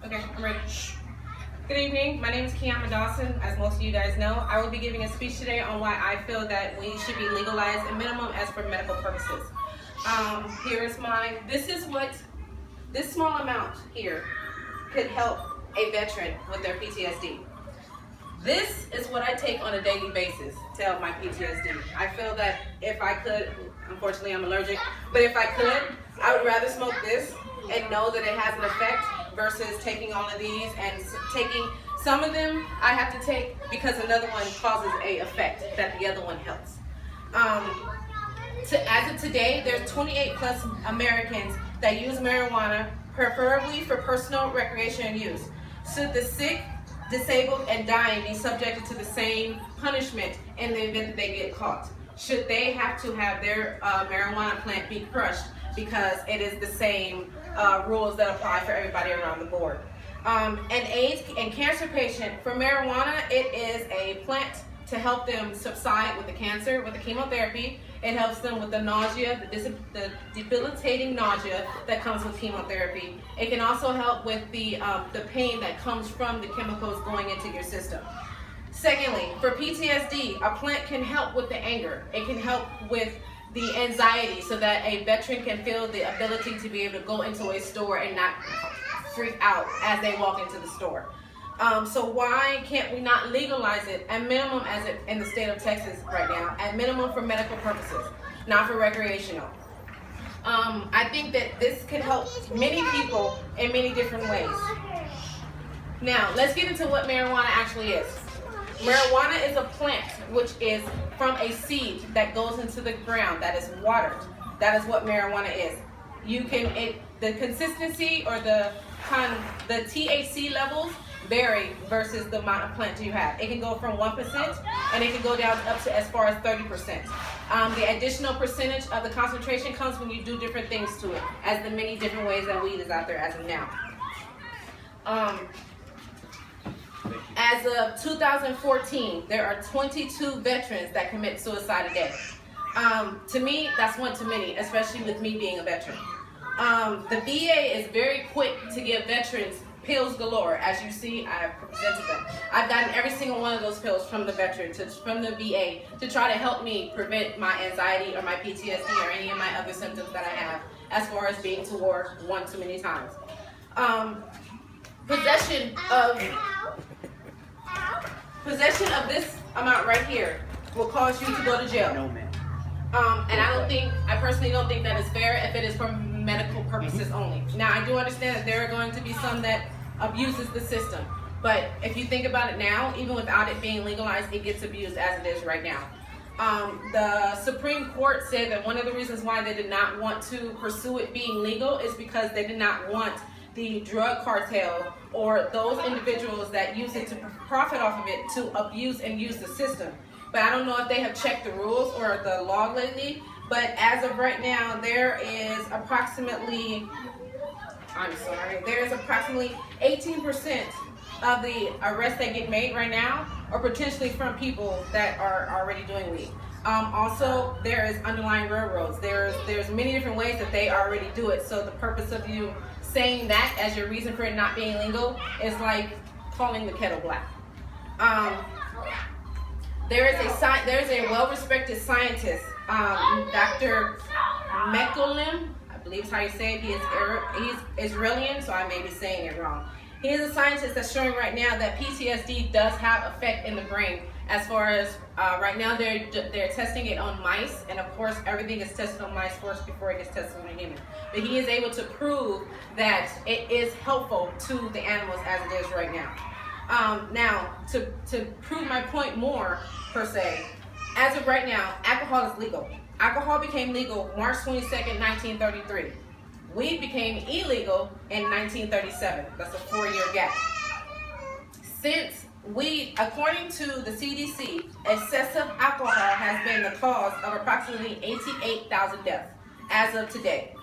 Okay, I'm ready. Good evening. My name is Kiana Dawson. As most of you guys know, I will be giving a speech today on why I feel that weed should be legalized at minimum as for medical purposes. Here's mine. This small amount here could help a veteran with their PTSD. This is what I take on a daily basis to help my PTSD. I feel that if I could, unfortunately I'm allergic, but if I could, I would rather smoke this and know that it has an effect versus taking all of these and taking some of them I have to take because another one causes a effect that the other one helps. As of today, there's 28 plus Americans that use marijuana, preferably for personal recreation use. Should the sick, disabled, and dying be subjected to the same punishment in the event that they get caught? Should they have to have their marijuana plant be crushed because it is the same rules that apply for everybody around the board? An AIDS and cancer patient, for marijuana, it is a plant to help them subside with the cancer, with the chemotherapy. It helps them with the nausea, the debilitating nausea that comes with chemotherapy. It can also help with the pain that comes from the chemicals going into your system. Secondly, for PTSD, a plant can help with the anger. It can help with the anxiety so that a veteran can feel the ability to be able to go into a store and not freak out as they walk into the store. So why can't we not legalize it at minimum as it in the state of Texas right now, at minimum for medical purposes, not for recreational? I think that this could help many people in many different ways. Now, let's get into what marijuana actually is. Marijuana is a plant which is from a seed that goes into the ground, that is watered. That is what marijuana is. The consistency or the THC levels vary versus the amount of plant you have. It can go from 1% and it can go down up to as far as 30%. The additional percentage of the concentration comes when you do different things to it, as the many different ways that weed is out there as of now. As of 2014, there are 22 veterans that commit suicide a day. To me, that's one too many, especially with me being a veteran. The VA is very quick to give veterans pills galore. As you see, I've presented them. I've gotten every single one of those pills from the veteran, from the VA, to try to help me prevent my anxiety or my PTSD or any of my other symptoms that I have, as far as being to war one too many times. Possession of this amount right here will cause you to go to jail. No, ma'am. And I personally don't think that is fair if it is for medical purposes only. Now, I do understand that there are going to be some that abuses the system, but if you think about it now, even without it being legalized, it gets abused as it is right now. The Supreme Court said that one of the reasons why they did not want to pursue it being legal is because they did not want the drug cartel or those individuals that use it to profit off of it to abuse and use the system. But I don't know if they have checked the rules or the law lately, but as of right now, there is approximately 18% of the arrests that get made right now are potentially from people that are already doing weed. Also, there is underlying railroads. There's many different ways that they already do it. So the purpose of you saying that as your reason for it not being legal is like calling the kettle black. There is a well-respected scientist, Dr. Mechoulam, I believe is how you say it. He's Israeli, so I may be saying it wrong. He is a scientist that's showing right now that PTSD does have effect in the brain. As far as right now, they're testing it on mice, and of course, everything is tested on mice first before it gets tested on a human. But he is able to prove that it is helpful to the animals as it is right now. Now, to prove my point more, per se, as of right now, alcohol is legal. Alcohol became legal March 22nd, 1933. Weed became illegal in 1937. That's a 4-year gap. Since weed, according to the CDC, excessive alcohol has been the cause of approximately 88,000 deaths as of today.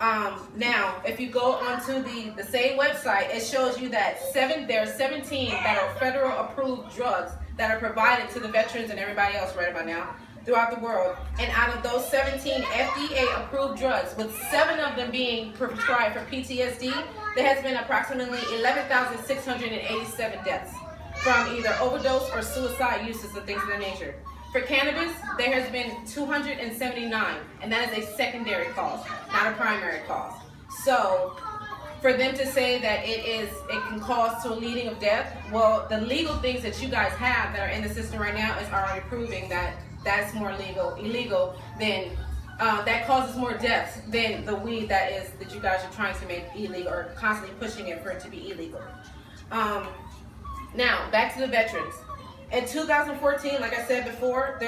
Now, if you go onto the same website, it shows you that there are 17 that are federal approved drugs that are provided to the veterans and everybody else right about now throughout the world. And out of those 17 FDA approved drugs, with 7 of them being prescribed for PTSD, there has been approximately 11,687 deaths from either overdose or suicide uses of things of that nature. For cannabis, there has been 279, and that is a secondary cause, not a primary cause. So, for them to say that it can cause to a leading of death, well, the legal things that you guys have that are in the system right now is already proving that that's more illegal than that causes more deaths than the weed that you guys are trying to make illegal or constantly pushing it for it to be illegal. Now, back to the veterans. In 2014, like I said before,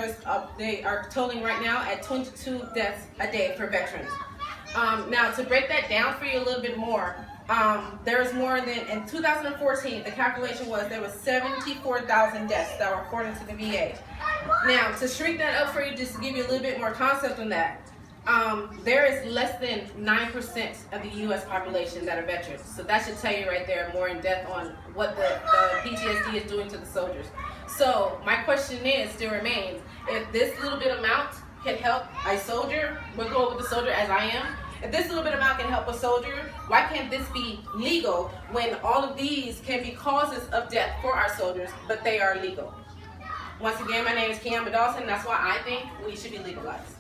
they are tolling right now at 22 deaths a day for veterans. Now, to break that down for you a little bit more, there's more than, in 2014, the calculation was there was 74,000 deaths that were reported to the VA. Now, to shrink that up for you, just to give you a little bit more concept on that, there is less than 9% of the U.S. population that are veterans. So that should tell you right there more in depth on what the PTSD is doing to the soldiers. So my question still remains, if this little bit amount can help a soldier, we'll go with the soldier as I am. If this little bit amount can help a soldier, why can't this be legal when all of these can be causes of death for our soldiers, but they are legal? Once again, my name is Kiamba Dawson, and that's why I think we should be legalized.